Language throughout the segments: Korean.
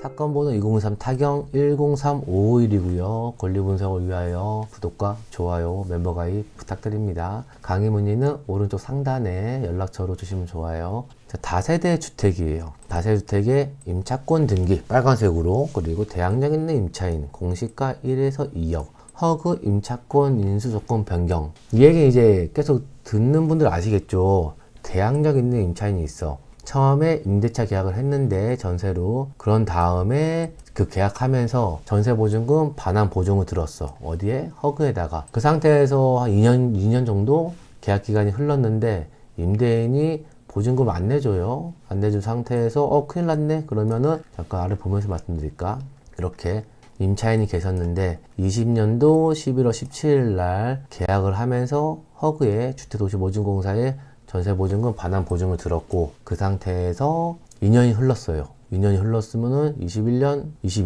사건 번호 2023 타경 103551이고요. 권리 분석을 위하여 구독과 좋아요, 멤버 가입 부탁드립니다. 강의 문의는 오른쪽 상단에 연락처로 주시면 좋아요. 자, 다세대 주택이에요. 다세대 주택의 임차권 등기 빨간색으로, 그리고 대항력 있는 임차인 공시가 1에서 2억, 허그 임차권 인수 조건 변경. 이 얘기 이제 계속 듣는 분들 아시겠죠? 대항력 있는 임차인이 있어. 처음에 임대차 계약을 했는데 전세로, 그런 다음에 그 계약하면서 전세보증금 반환 보증을 들었어. 어디에? 허그에다가. 그 상태에서 한 2년 정도 계약 기간이 흘렀는데 임대인이 보증금 안 내줘요. 안 내준 상태에서 큰일 났네. 그러면은 잠깐 아래 보면서 말씀드릴까? 이렇게 임차인이 계셨는데 20년도 11월 17일 날 계약을 하면서 허그에 주택도시보증공사에 전세보증금 반환 보증을 들었고, 그 상태에서 2년이 흘렀어요. 2년이 흘렀으면은 22년이네.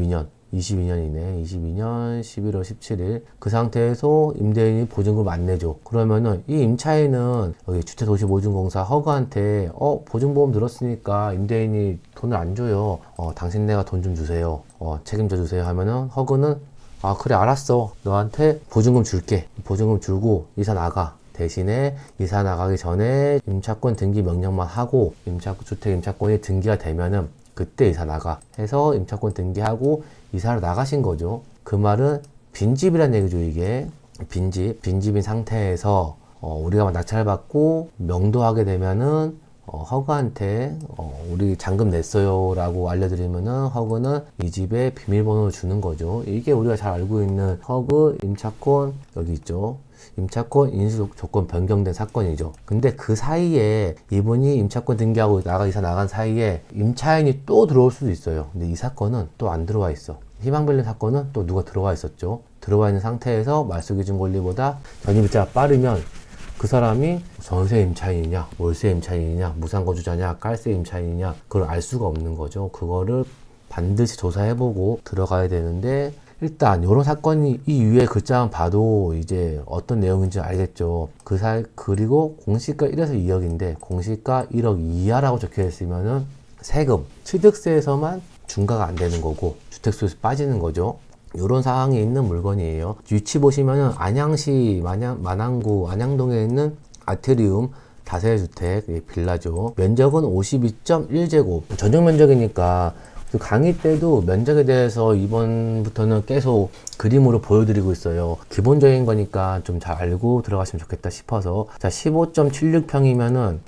22년 11월 17일. 그 상태에서 임대인이 보증금 안 내줘. 그러면은 이 임차인은 여기 주택도시보증공사 허그한테 보증보험 들었으니까 임대인이 돈을 안 줘요. 당신네가 돈 좀 주세요. 책임져 주세요 하면은 허그는 그래 알았어. 너한테 보증금 줄게. 보증금 주고 이사 나가. 대신에 이사 나가기 전에 임차권 등기 명령만 하고 주택 임차권이 등기가 되면은 그때 이사 나가 해서 임차권 등기하고 이사를 나가신 거죠. 그 말은 빈집이란 얘기죠. 이게 빈집인 상태에서 우리가 낙찰받고 명도하게 되면은 허그한테 우리 잔금 냈어요 라고 알려드리면은 허그는 이 집에 비밀번호를 주는 거죠. 이게 우리가 잘 알고 있는 허그 임차권, 여기 있죠. 임차권 인수 조건 변경된 사건이죠. 근데 그 사이에 이분이 임차권 등기하고 이사 나간 사이에 임차인이 또 들어올 수도 있어요. 근데 이 사건은 또 안 들어와 있어. 희망빌린 사건은 또 누가 들어와 있었죠. 들어와 있는 상태에서 말소기준 권리보다 전입일자가 빠르면 그 사람이 전세 임차인이냐, 월세 임차인이냐, 무상거주자냐, 깔세 임차인이냐, 그걸 알 수가 없는 거죠. 그거를 반드시 조사해보고 들어가야 되는데, 일단 이런 사건이 이 위에 글자만 봐도 이제 어떤 내용인지 알겠죠. 그리고 공시가 1에서 2억인데 공시가 1억 이하라고 적혀 있으면은 세금, 취득세에서만 중과가 안 되는 거고 주택수에서 빠지는 거죠. 이런 상황이 있는 물건이에요. 위치 보시면은 안양시 만안구 안양동에 있는 아트리움 다세대주택 빌라죠. 면적은 52.1제곱. 전용 면적이니까 강의 때도 면적에 대해서 이번부터는 계속 그림으로 보여드리고 있어요. 기본적인 거니까 좀 잘 알고 들어가시면 좋겠다 싶어서. 자, 15.76평이면은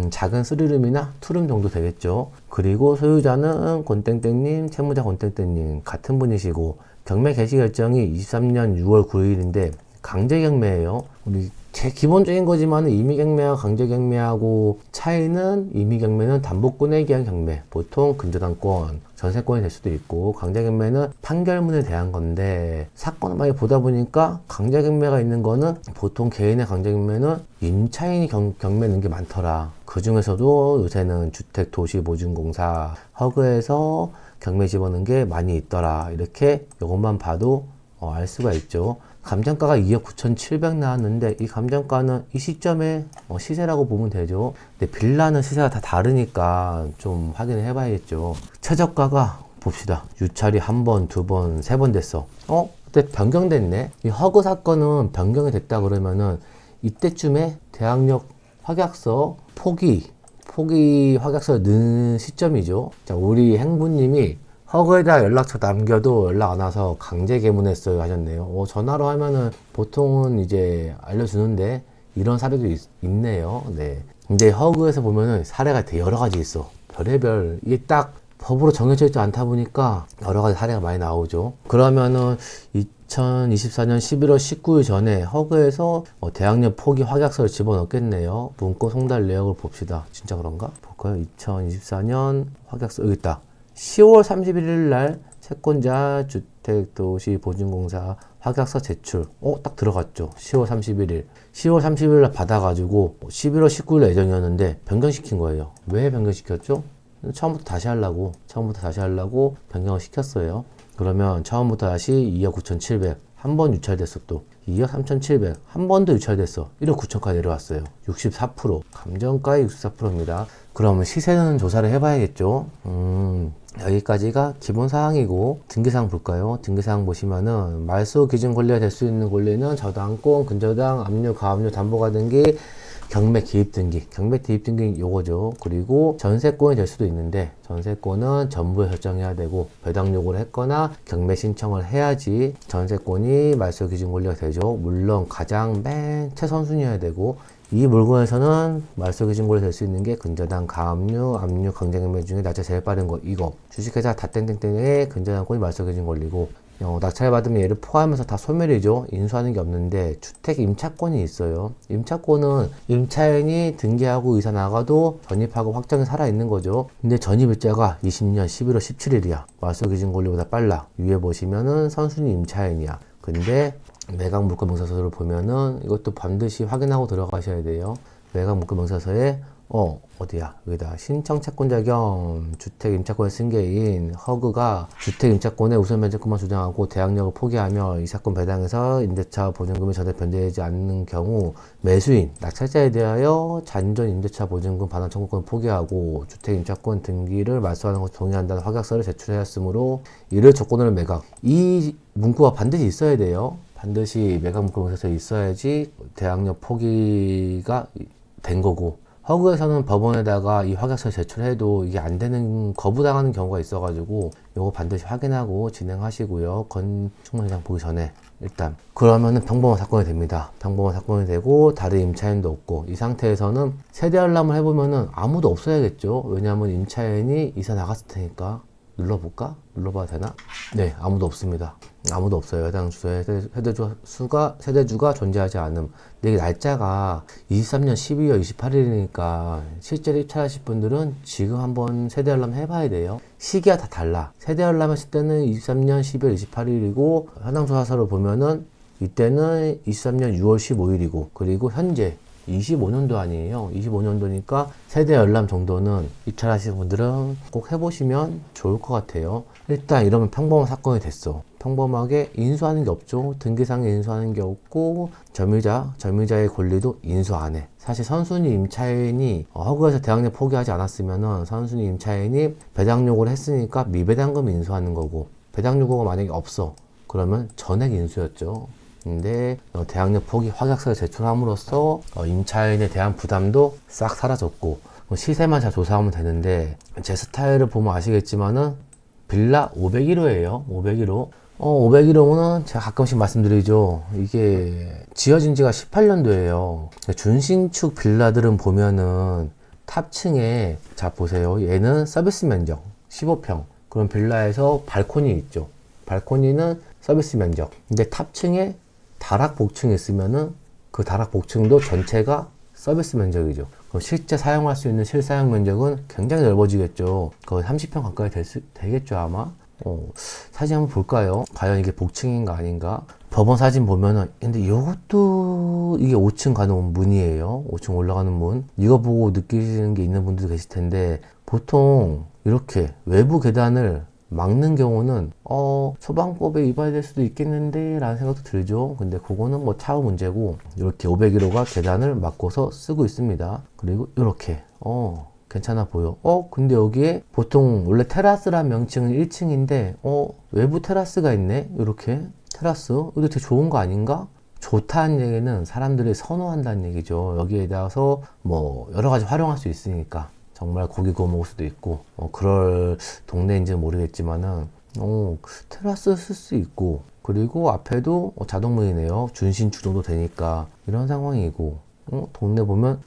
작은 3룸이나 2룸 정도 되겠죠. 그리고 소유자는 권땡땡님, 채무자 권땡땡님 같은 분이시고, 경매 개시 결정이 23년 6월 9일인데 강제경매예요. 우리 기본적인 거지만 임의경매와 강제경매하고 차이는, 임의경매는 담보권에 기한 경매, 보통 근저당권, 전세권이 될 수도 있고, 강제경매는 판결문에 대한 건데, 사건을 많이 보다 보니까 강제경매가 있는 거는 보통 개인의 강제경매는 임차인이 경매는 게 많더라. 그 중에서도 요새는 주택도시보증공사 허그에서 경매 집어넣은 게 많이 있더라. 이렇게 이것만 봐도 알 수가 있죠. 감정가가 2억 9,700 나왔는데 이 감정가는 이 시점에 시세라고 보면 되죠. 근데 빌라는 시세가 다 다르니까 좀 확인을 해봐야겠죠. 최저가가 봅시다. 유찰이 1번, 2번, 3번 됐어. 그때 변경됐네. 이 허그 사건은 변경이 됐다 그러면은 이때쯤에 대항력 확약서 포기 확약서 넣은 시점이죠. 자, 우리 행부님이 허그에다 연락처 남겨도 연락 안 와서 강제 개문했어요 하셨네요. 전화로 하면은 보통은 이제 알려주는데 이런 사례도 있네요. 네. 근데 허그에서 보면은 사례가 되게 여러 가지 있어. 별의별, 이게 딱 법으로 정해져 있지 않다 보니까 여러 가지 사례가 많이 나오죠. 그러면은 2024년 11월 19일 전에 허그에서 대항력 포기 확약서를 집어넣겠네요. 문건 송달 내역을 봅시다. 진짜 그런가? 볼까요? 2024년 확약서, 여기 있다. 10월 31일 날 채권자 주택도시보증공사 확약서 제출. 딱 들어갔죠. 10월 31일. 10월 31일 날 받아가지고 11월 19일 날 예정이었는데 변경시킨 거예요. 왜 변경시켰죠? 처음부터 다시 하려고 변경을 시켰어요. 그러면 처음부터 다시 2억 9,700. 한 번 유찰됐어. 또 2억 3,700. 한 번 더 유찰됐어. 1억 9천까지 내려왔어요. 64%. 감정가의 64%입니다. 그러면 시세는 조사를 해봐야겠죠. 여기까지가 기본 사항이고, 등기사항 볼까요? 등기사항 보시면은 말소 기준 권리가 될 수 있는 권리는 저당권, 근저당, 압류, 가압류, 담보가등기, 경매 기입등기, 경매 기입등기 요거죠. 그리고 전세권이 될 수도 있는데, 전세권은 전부에 결정해야 되고, 배당 요구를 했거나 경매 신청을 해야지 전세권이 말소 기준 권리가 되죠. 물론 가장 맨 최선순위여야 되고, 이 물건에서는 말소 기준 권리 될 수 있는 게 근저당, 가압류, 압류, 강제경매 중에 낙찰 제일 빠른 거 이거. 주식회사 다땡땡땡의 근저당권이 말소 기준 권리고, 낙찰 받으면 얘를 포함해서 다 소멸이죠. 인수하는 게 없는데 주택 임차권이 있어요. 임차권은 임차인이 등기하고 이사 나가도 전입하고 확정이 살아있는 거죠. 근데 전입일자가 20년 11월 17일이야. 말소 기준 권리보다 빨라. 위에 보시면은 선순위 임차인이야. 근데 매각 물권 명사서를 보면은 이것도 반드시 확인하고 들어가셔야 돼요. 매각 물권 명사서에 어디야? 여기다 신청 채권자 겸 주택 임차권의 승계인 허그가 주택 임차권의 우선 면제권만 주장하고 대항력을 포기하며 이 사건 배당에서 임대차 보증금이 전액 변제되지 않는 경우 매수인, 낙찰자에 대하여 잔존 임대차 보증금 반환 청구권을 포기하고 주택 임차권 등기를 말소하는 것을 동의한다는 확약서를 제출하였으므로 이를 조건으로 매각. 이 문구가 반드시 있어야 돼요. 반드시 매각 문구 명세서에 있어야지 대항력 포기가 된 거고, 허그에서는 법원에다가 이 확약서 제출해도 이게 안 되는, 거부당하는 경우가 있어가지고 요거 반드시 확인하고 진행하시고요. 건축물시장 보기 전에 일단. 그러면은 평범한 사건이 됩니다. 평범한 사건이 되고 다른 임차인도 없고, 이 상태에서는 세대 알람을 해보면은 아무도 없어야겠죠. 왜냐하면 임차인이 이사 나갔을 테니까. 눌러볼까? 눌러봐도 되나? 네, 아무도 없습니다. 아무도 없어요. 해당 주소에 세대주가 존재하지 않음. 근데 이게 날짜가 23년 12월 28일이니까 실제로 입찰하실 분들은 지금 한번 세대 알람 해봐야 돼요. 시기가 다 달라. 세대 알람 했을 때는 23년 12월 28일이고, 해당 조사서를 보면은 이때는 23년 6월 15일이고, 그리고 현재 25년도 아니에요. 25년도니까 세대 열람 정도는 입찰하시는 분들은 꼭 해보시면 좋을 것 같아요. 일단 이러면 평범한 사건이 됐어. 평범하게 인수하는 게 없죠. 등기상에 인수하는 게 없고, 점유자의 권리도 인수 안 해. 사실 선순위 임차인이 허그에서 대항력 포기하지 않았으면은 선순위 임차인이 배당 요구를 했으니까 미배당금 인수하는 거고, 배당 요구가 만약에 없어. 그러면 전액 인수였죠. 근데 대항력 포기 확약서를 제출함으로써 임차인에 대한 부담도 싹 사라졌고, 시세만 잘 조사하면 되는데, 제 스타일을 보면 아시겠지만은 빌라 501호예요. 501호. 501호는 제가 가끔씩 말씀드리죠. 이게 지어진 지가 18년도예요. 준신축 빌라들은 보면은 탑층에, 자 보세요. 얘는 서비스 면적 15평. 그럼 빌라에서 발코니 있죠. 발코니는 서비스 면적. 근데 탑층에 다락 복층이 있으면은 그 다락 복층도 전체가 서비스 면적이죠. 그럼 실제 사용할 수 있는 실사용 면적은 굉장히 넓어지겠죠. 거의 30평 가까이 되겠죠, 아마. 사진 한번 볼까요? 과연 이게 복층인가 아닌가? 법원 사진 보면은, 근데 이것도 이게 5층 가는 문이에요. 5층 올라가는 문. 이거 보고 느끼시는 게 있는 분들도 계실 텐데, 보통 이렇게 외부 계단을 막는 경우는 소방법에 위반될 수도 있겠는데 라는 생각도 들죠. 근데 그거는 뭐 차후 문제고, 이렇게 501호가 계단을 막고서 쓰고 있습니다. 그리고 이렇게 괜찮아 보여. 근데 여기에 보통 원래 테라스란 명칭은 1층인데 외부 테라스가 있네. 이렇게 테라스. 이거 되게 좋은 거 아닌가? 좋다는 얘기는 사람들이 선호한다는 얘기죠. 여기에다가서 뭐 여러 가지 활용할 수 있으니까. 정말 고기 구워 먹을 수도 있고, 그럴 동네인지는 모르겠지만은, 테라스 쓸 수 있고, 그리고 앞에도 자동문이네요. 준신축 정도 되니까. 이런 상황이고, 동네 보면,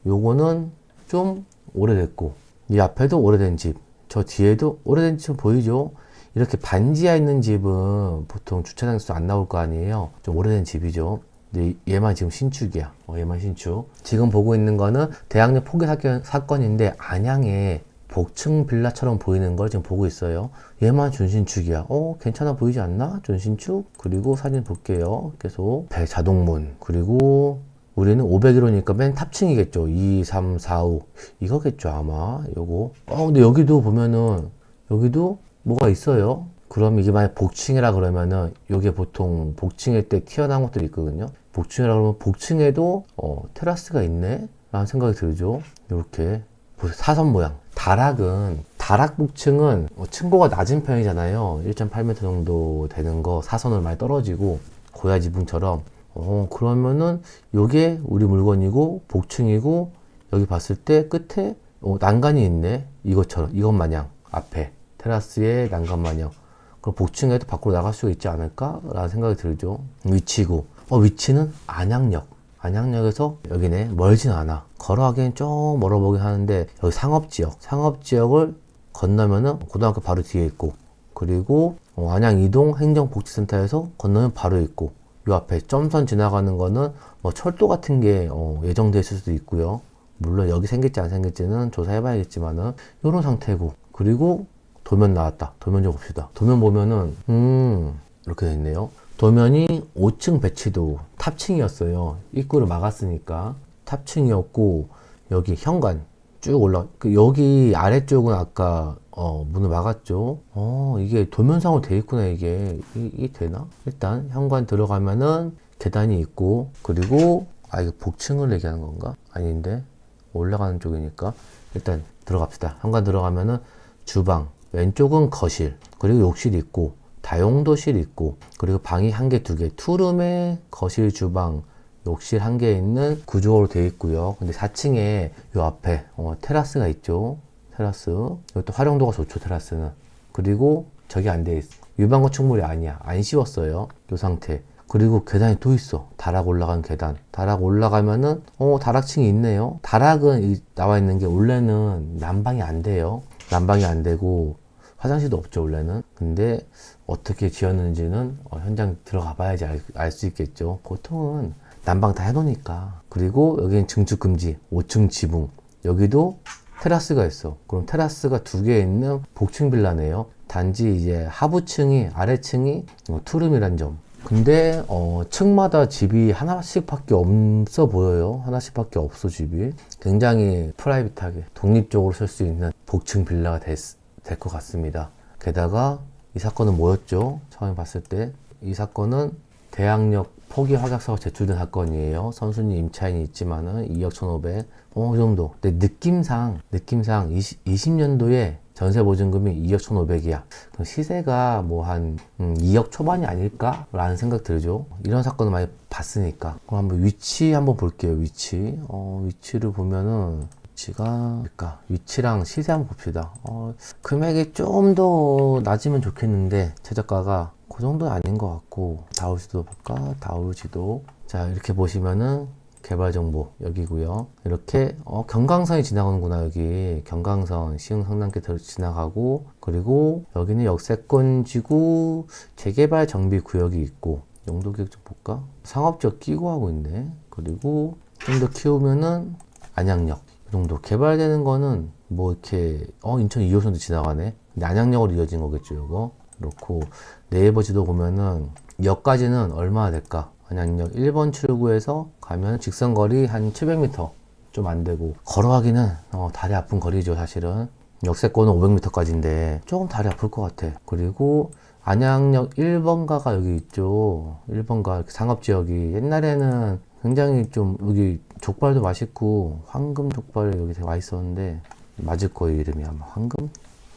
요거는 좀 오래됐고, 이 앞에도 오래된 집, 저 뒤에도 오래된 집 보이죠? 이렇게 반지하 있는 집은 보통 주차장에서 안 나올 거 아니에요? 좀 오래된 집이죠. 근데 얘만 지금 신축이야. 얘만 신축. 지금 보고 있는 거는 대항력 포기 사건인데 안양에 복층 빌라처럼 보이는 걸 지금 보고 있어요. 얘만 준신축이야. 괜찮아 보이지 않나? 준신축. 그리고 사진 볼게요. 계속 자동문. 그리고 우리는 501호니까 맨 탑층이겠죠. 2, 3, 4, 5 이거겠죠 아마. 요거. 근데 여기도 보면은 여기도 뭐가 있어요. 그럼 이게 만약 복층이라 그러면은 요게 보통 복층일 때 튀어나온 것들이 있거든요. 복층이라 그러면 복층에도 테라스가 있네 라는 생각이 들죠. 요렇게 보세요. 사선 모양. 다락은 다락복층은 층고가 낮은 편이잖아요. 1.8m 정도 되는 거 사선을 많이 떨어지고 고야 지붕처럼. 그러면은 요게 우리 물건이고 복층이고 여기 봤을 때 끝에 난간이 있네. 이것처럼 이것 마냥 앞에 테라스에 난간 마냥. 그럼 복층에도 밖으로 나갈 수가 있지 않을까? 라는 생각이 들죠. 위치고 위치는 안양역에서 여기네. 멀진 않아. 걸어가기엔 좀 멀어 보긴 하는데 여기 상업지역을 건너면은 고등학교 바로 뒤에 있고, 그리고 안양 이동 행정복지센터에서 건너면 바로 있고, 요 앞에 점선 지나가는 거는 뭐 철도 같은 게 예정돼 있을 수도 있고요. 물론 여기 생길지 안 생길지는 조사해 봐야겠지만은 요런 상태고, 그리고 도면 나왔다. 도면 좀 봅시다. 도면 보면은 이렇게 돼 있네요. 도면이 5층 배치도 탑층이었어요. 입구를 막았으니까 탑층이었고, 여기 현관 쭉 여기 아래쪽은 아까 문을 막았죠. 이게 도면상으로 돼 있구나. 이게 되나? 일단 현관 들어가면은 계단이 있고, 그리고 이거 복층을 얘기하는 건가? 아닌데 올라가는 쪽이니까 일단 들어갑시다. 현관 들어가면은 주방, 왼쪽은 거실, 그리고 욕실 있고 다용도실 있고, 그리고 방이 한 개, 두 개, 투룸에 거실, 주방, 욕실 한 개 있는 구조로 되어 있고요. 근데 4층에 요 앞에 테라스가 있죠. 테라스. 이것도 활용도가 좋죠, 테라스는. 그리고 저기 안 돼 있어. 일반 건축물이 아니야. 안 씌웠어요. 요 상태. 그리고 계단이 또 있어. 다락 올라간 계단. 다락 올라가면은 다락층이 있네요. 다락은 나와 있는 게 원래는 난방이 안 돼요. 난방이 안 되고 화장실도 없죠, 원래는. 근데 어떻게 지었는지는 현장 들어가 봐야지 알 수 있겠죠. 보통은 난방 다 해놓으니까. 그리고 여기는 증축금지 5층 지붕. 여기도 테라스가 있어. 그럼 테라스가 두 개 있는 복층 빌라네요. 단지 이제 하부층이, 아래층이 투룸이란 점. 근데 층마다 집이 하나씩 밖에 없어 보여요. 하나씩 밖에 없어, 집이. 굉장히 프라이빗하게 독립적으로 쓸 수 있는 복층 빌라가 될 것 같습니다. 게다가 이 사건은 뭐였죠? 처음에 봤을 때 이 사건은 대학역 포기 확약서가 제출된 사건이에요. 선순위 임차인이 있지만은 2억 1,500. 그 정도. 근데 느낌상 20년도에 전세 보증금이 2억 1,500이야. 시세가 뭐 한 2억 초반이 아닐까? 라는 생각 들죠. 이런 사건을 많이 봤으니까. 그럼 한번 위치 한번 볼게요. 위치를 보면은 위치랑 시세 한번 봅시다. 금액이 좀 더 낮으면 좋겠는데 최저가가 그 정도는 아닌 것 같고. 다울지도 볼까? 다울지도. 자, 이렇게 보시면은 개발정보 여기고요. 이렇게 경강선이 지나가는구나. 여기 경강선 시흥 성남께 지나가고, 그리고 여기는 역세권지구 재개발 정비 구역이 있고, 용도계획 좀 볼까? 상업지역 끼고 하고 있네. 그리고 좀 더 키우면은 안양역. 이 정도 개발되는 거는 뭐 이렇게 인천 2호선도 지나가네. 근데 안양역으로 이어진 거겠죠, 이거. 그렇고 네이버 지도 보면은 역까지는 얼마나 될까? 안양역 1번 출구에서 가면 직선거리 한 700m 좀 안 되고, 걸어가기는 다리 아픈 거리죠, 사실은. 역세권은 500m까지인데 조금 다리 아플 것 같아. 그리고 안양역 1번가가 여기 있죠. 1번가 상업지역이 옛날에는 굉장히 좀 여기 족발도 맛있고, 황금 족발 여기 되게 맛있었는데, 맞을 거예요, 이름이 아마. 황금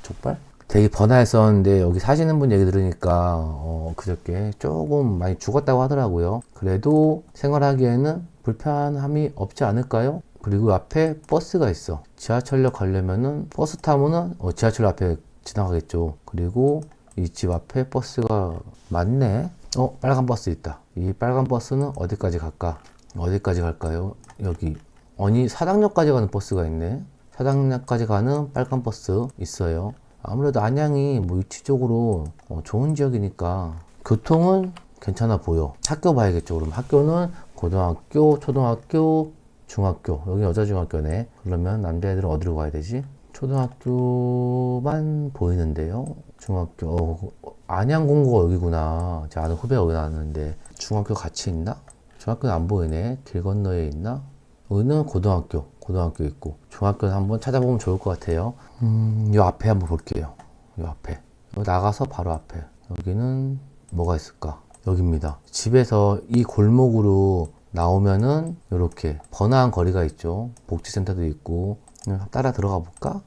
족발? 되게 번화했었는데 여기 사시는 분 얘기 들으니까 그저께 조금 많이 죽었다고 하더라고요. 그래도 생활하기에는 불편함이 없지 않을까요? 그리고 앞에 버스가 있어. 지하철역 가려면은 버스 타면은 지하철 앞에 지나가겠죠. 그리고 이 집 앞에 버스가 많네. 빨간 버스 있다. 이 빨간 버스는 어디까지 갈까? 어디까지 갈까요? 여기 사당역까지 가는 버스가 있네. 사당역까지 가는 빨간 버스 있어요. 아무래도 안양이 뭐 위치적으로 좋은 지역이니까 교통은 괜찮아 보여. 학교 봐야겠죠. 그럼 학교는 고등학교, 초등학교, 중학교. 여기 여자 중학교네. 그러면 남자애들은 어디로 가야 되지? 초등학교만 보이는데요. 중학교. 안양공고가 여기구나. 제 아는 후배가 여기 나왔는데 중학교 같이 있나? 중학교는 안 보이네. 길 건너에 있나? 여기는 고등학교 있고, 중학교는 한번 찾아보면 좋을 것 같아요. 요 앞에 한번 볼게요. 요 앞에. 나가서 바로 앞에. 여기는 뭐가 있을까? 여기입니다. 집에서 이 골목으로 나오면은 이렇게 번화한 거리가 있죠. 복지센터도 있고. 따라 들어가 볼까?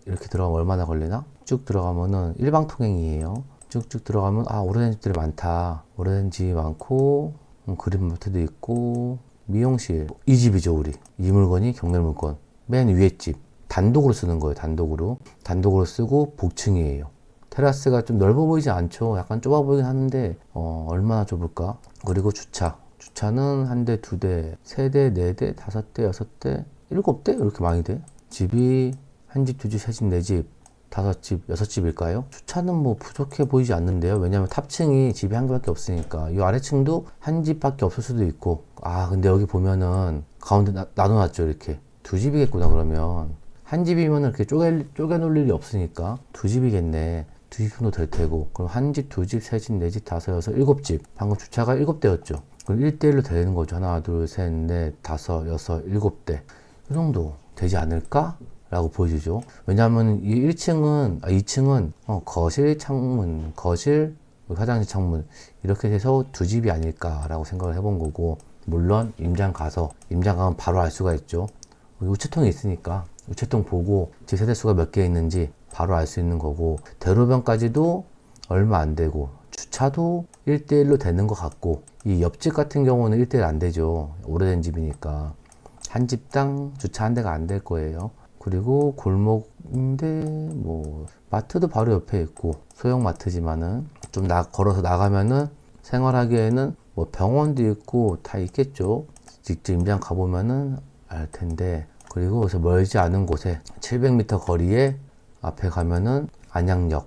이렇게 들어가면 얼마나 걸리나? 쭉 들어가면은 일방통행이에요. 쭉쭉 들어가면 오래된 집들이 많다. 오래된 집이 많고 그린마트도 있고 미용실. 이 집이죠 우리. 이 물건이 경매물건. 맨 위에 집. 단독으로 쓰는 거예요. 단독으로 쓰고 복층이에요. 테라스가 좀 넓어 보이지 않죠. 약간 좁아 보이긴 하는데 얼마나 좁을까? 그리고 주차는 한 대, 두 대, 세 대, 네 대, 다섯 대, 여섯 대, 일곱 대? 이렇게 많이 돼? 집이 한 집, 두 집, 세 집, 네 집, 다섯 집, 여섯 집일까요? 주차는 뭐 부족해 보이지 않는데요. 왜냐면 탑층이 집이 한 개밖에 없으니까. 이 아래층도 한 집밖에 없을 수도 있고. 근데 여기 보면은 가운데 나눠놨죠. 이렇게. 두 집이겠구나, 그러면. 한 집이면 이렇게 쪼개놓을 일이 없으니까. 두 집이겠네. 두 집 정도 될 테고. 그럼 한 집, 두 집, 세 집, 네 집, 다섯, 여섯, 일곱 집. 방금 주차가 일곱 대였죠. 그럼 1대1로 되는 거죠. 하나, 둘, 셋, 넷, 다섯, 여섯, 일곱 대. 이 정도 되지 않을까? 라고 보여주죠. 왜냐하면 이 2층은 거실, 창문, 거실, 화장실 창문 이렇게 돼서 두 집이 아닐까라고 생각을 해본 거고, 물론 임장 가면 바로 알 수가 있죠. 우체통이 있으니까 우체통 보고 집 세대수가 몇 개 있는지 바로 알 수 있는 거고, 대로변까지도 얼마 안 되고 주차도 1대1로 되는 것 같고, 이 옆집 같은 경우는 1대1 안 되죠. 오래된 집이니까 한 집당 주차 한 대가 안 될 거예요. 그리고 골목인데 마트도 바로 옆에 있고, 소형 마트지만은 좀 걸어서 나가면은 생활하기에는 병원도 있고 다 있겠죠. 직접 임장 가보면은 알 텐데. 그리고 그래서 멀지 않은 곳에 700m 거리에 앞에 가면은 안양역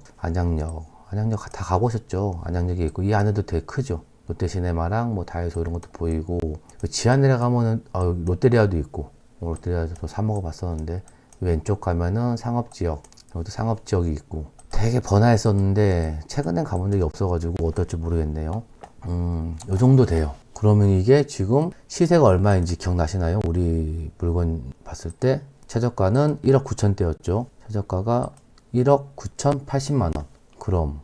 다 가보셨죠? 안양역이 있고, 이 안에도 되게 크죠. 롯데시네마랑 다이소 이런 것도 보이고, 지하 내려가면은 롯데리아도 있고, 롯데리아도 사 먹어봤었는데, 왼쪽 가면은 상업지역, 여기도 상업지역이 있고, 되게 번화했었는데 최근엔 가본 적이 없어가지고 어떨지 모르겠네요. 요 정도 돼요. 그러면 이게 지금 시세가 얼마인지 기억나시나요? 우리 물건 봤을 때 최저가는 1억 9천대였죠. 최저가가 1억 9,080만 원. 그럼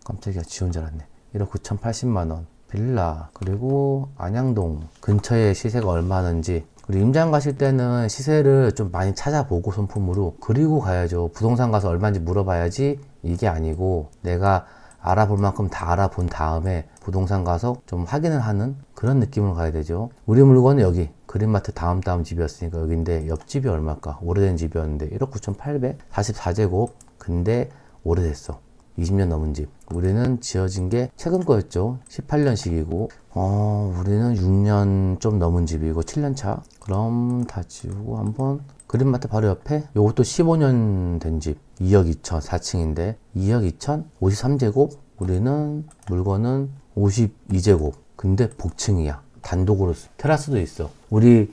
깜짝이야, 지운 줄 알았네. 1억 9,080만 원 빌라. 그리고 안양동 근처에 시세가 얼마 하는지. 그리고 임장 가실 때는 시세를 좀 많이 찾아보고 손품으로, 그리고 가야죠. 부동산 가서 얼마인지 물어봐야지 이게 아니고, 내가 알아볼 만큼 다 알아본 다음에 부동산 가서 좀 확인을 하는 그런 느낌으로 가야 되죠. 우리 물건은 여기 그린마트 다음 집이었으니까 여기인데, 옆집이 얼마일까? 오래된 집이었는데 1억 9,800, 44제곱. 근데 오래됐어. 20년 넘은 집. 우리는 지어진 게 최근 거였죠. 18년식이고, 우리는 6년 좀 넘은 집이고 7년 차. 그럼 다 지우고 한번 그린마트 바로 옆에 요것도 15년 된 집. 2억 2천, 4층인데 2억 2천, 53제곱. 우리는 물건은 52제곱. 근데 복층이야. 단독으로 테라스도 있어. 우리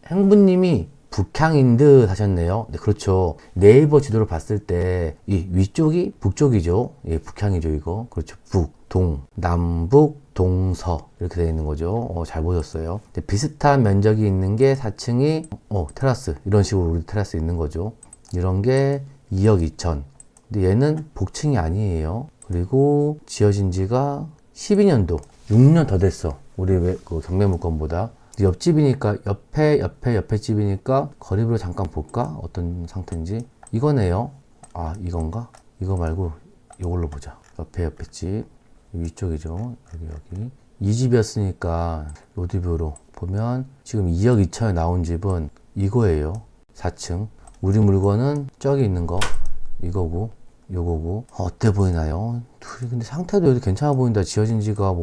행부님이 북향인 듯 하셨네요. 네, 그렇죠. 네이버 지도를 봤을 때 이 위쪽이 북쪽이죠. 예, 북향이죠, 이거. 그렇죠. 북, 동, 남북, 동서 이렇게 되어 있는 거죠. 잘 보셨어요. 비슷한 면적이 있는 게 4층이 테라스, 이런 식으로 우리 테라스 있는 거죠. 이런 게 2억 2천. 근데 얘는 복층이 아니에요. 그리고 지어진 지가 12년도, 6년 더 됐어. 우리 그 경매물건보다. 옆집이니까 옆에 집이니까 거리별로 잠깐 볼까? 어떤 상태인지. 이거네요. 이건가? 이거 말고 이걸로 보자. 옆에 집 위쪽이죠. 여기 이 집이었으니까 로드뷰로 보면 지금 2억 2천에 나온 집은 이거예요. 4층. 우리 물건은 저기 있는 거 이거고 요거고. 어때 보이나요? 둘이 근데 상태도 여기 괜찮아 보인다. 지어진 지가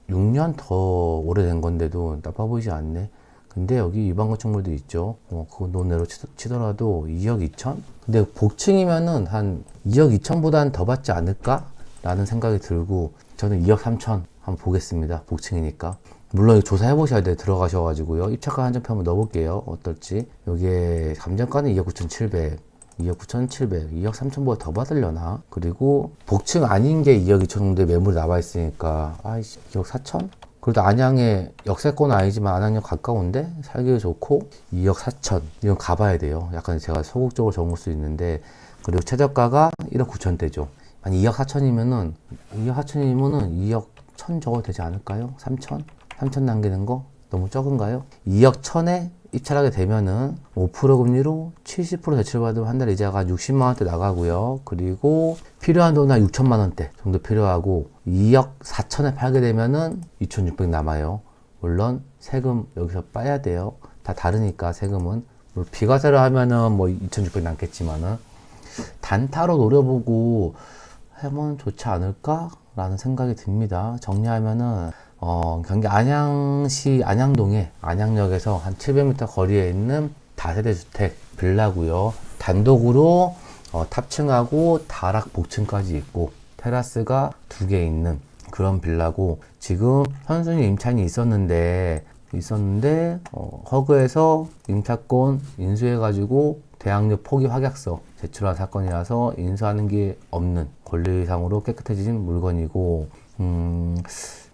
6년 더 오래된 건데도 나빠 보이지 않네. 근데 여기 일반 건축물도 있죠. 그거 논외로 치더라도 2억 2천? 근데 복층이면은 한 2억 2천보다는 더 받지 않을까? 라는 생각이 들고, 저는 2억 3천 한번 보겠습니다. 복층이니까. 물론 조사해 보셔야 돼요. 들어가셔가지고요. 입찰가 한정표 한번 넣어볼게요. 어떨지. 여기에 감정가는 2억 9,700. 2억 9,700, 2억 3천보다 더 받으려나? 그리고 복층 아닌 게 2억 2천 정도의 매물이 나와 있으니까 2억 4천? 그래도 안양에 역세권은 아니지만 안양역 가까운데 살기 좋고 2억 4천. 이건 가봐야 돼요. 약간 제가 소극적으로 적을 수 있는데. 그리고 최저가가 1억 9천대죠. 아니 2억 4천이면은 2억 1천 적어도 되지 않을까요? 3천? 3천 남기는 거 너무 적은가요? 2억 1천에 입찰하게 되면은 5% 금리로 70% 대출받으면 한 달 이자가 60만 원대 나가고요. 그리고 필요한 돈은 한 6천만 원대 정도 필요하고 2억 4천에 팔게 되면은 2,600 남아요. 물론 세금 여기서 빠야 돼요. 다 다르니까 세금은. 비과세로 하면은 뭐 2,600 남겠지만은 단타로 노려보고 하면 좋지 않을까? 라는 생각이 듭니다. 정리하면은 경기 안양시 안양동에 안양역에서 한 700m 거리에 있는 다세대 주택 빌라고요. 단독으로 탑층하고 다락 복층까지 있고 테라스가 2개 있는 그런 빌라고, 지금 선순위 임차인이 있었는데 허그에서 임차권 인수해가지고 대항력 포기 확약서 제출한 사건이라서 인수하는 게 없는 권리상으로 깨끗해진 물건이고,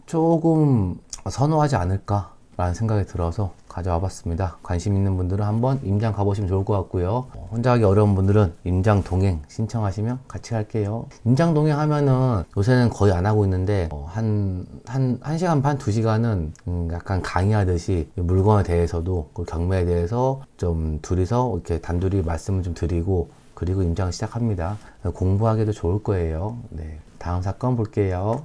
조금 선호하지 않을까 라는 생각이 들어서 가져와 봤습니다. 관심 있는 분들은 한번 임장 가보시면 좋을 것 같고요. 혼자 하기 어려운 분들은 임장 동행 신청하시면 같이 할게요. 임장 동행 하면은 요새는 거의 안 하고 있는데 한 1시간 반, 2시간은 약간 강의하듯이 물건에 대해서도 그 경매에 대해서 좀 둘이서 이렇게 단둘이 말씀을 좀 드리고, 그리고 임장을 시작합니다. 공부하기도 좋을 거예요. 네, 다음 사건 볼게요.